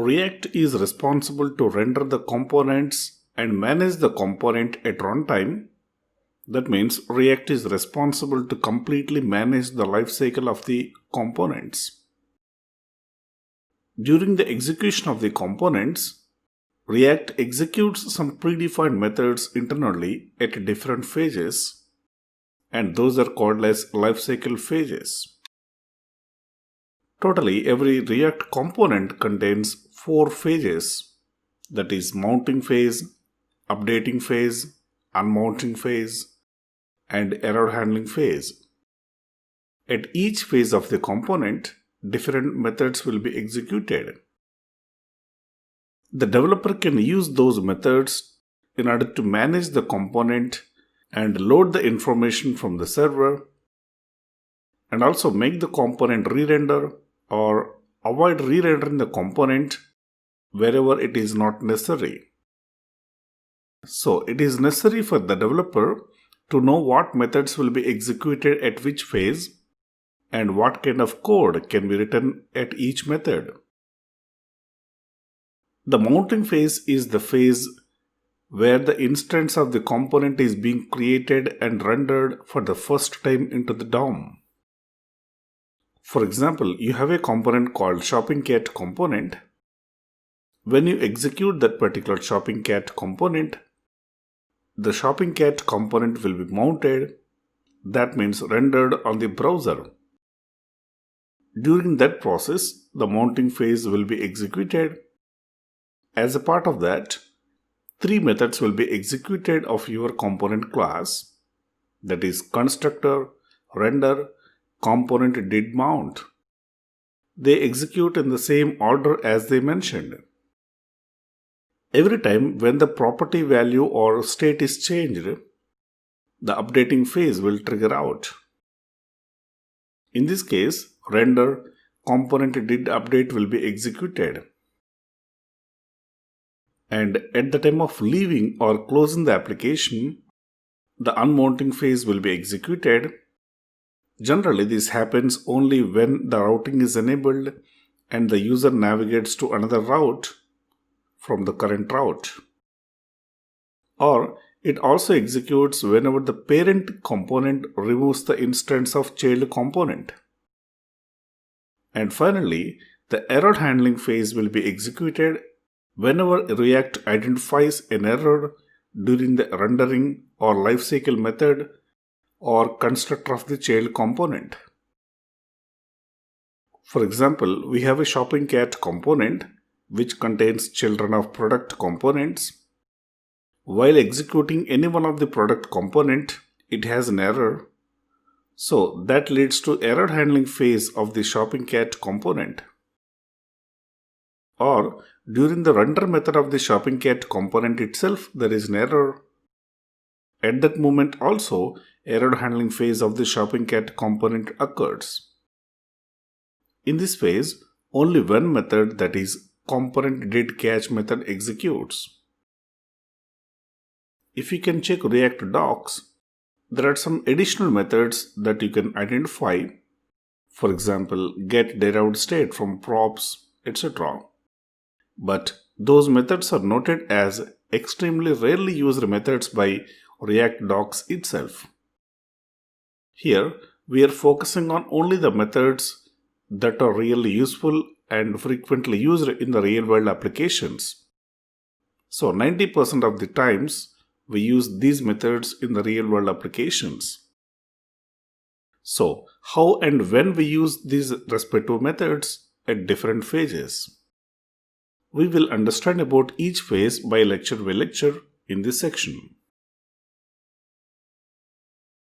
React is responsible to render the components and manage the component at runtime. That means React is responsible to completely manage the lifecycle of the components. During the execution of the components, React executes some predefined methods internally at different phases, and those are called as lifecycle phases. Totally, every React component contains 4 phases, that is mounting phase, updating phase, unmounting phase, and error handling phase. At each phase of the component, different methods will be executed. The developer can use those methods in order to manage the component and load the information from the server, and also make the component re-render or avoid re-rendering the component wherever it is not necessary. So it is necessary for the developer to know what methods will be executed at which phase and what kind of code can be written at each method. The mounting phase is the phase where the instance of the component is being created and rendered for the first time into the DOM. For example, you have a component called shopping cart component. When you execute that particular shopping cart component, the shopping cart component will be mounted, that means rendered on the browser. During that process, the mounting phase will be executed. As a part of that, 3 methods will be executed of your component class, that is constructor, render, component did mount. They execute in the same order as they mentioned. Every time when the property value or state is changed, the updating phase will trigger out. In this case, render component did update will be executed. And at the time of leaving or closing the application, the unmounting phase will be executed. Generally, this happens only when the routing is enabled and the user navigates to another route from the current route. Or it also executes whenever the parent component removes the instance of child component. And finally, the error handling phase will be executed whenever React identifies an error during the rendering or lifecycle method or constructor of the child component. For example, we have a shopping cart component which contains children of product components. While executing any one of the product component, it has an error. So that leads to error handling phase of the shopping cart component. Or during the render method of the shopping cart component itself, there is an error. At that moment also, error handling phase of the shopping cart component occurs. In this phase, only one method, that is component did catch method, executes. If you can check React docs, there are some additional methods that you can identify. For example, get derived state from props, etc. But those methods are noted as extremely rarely used methods by React docs itself. Here, we are focusing on only the methods that are really useful and frequently used in the real-world applications. So 90% of the times, we use these methods in the real-world applications. So, how and when we use these respective methods at different phases? We will understand about each phase by lecture in this section.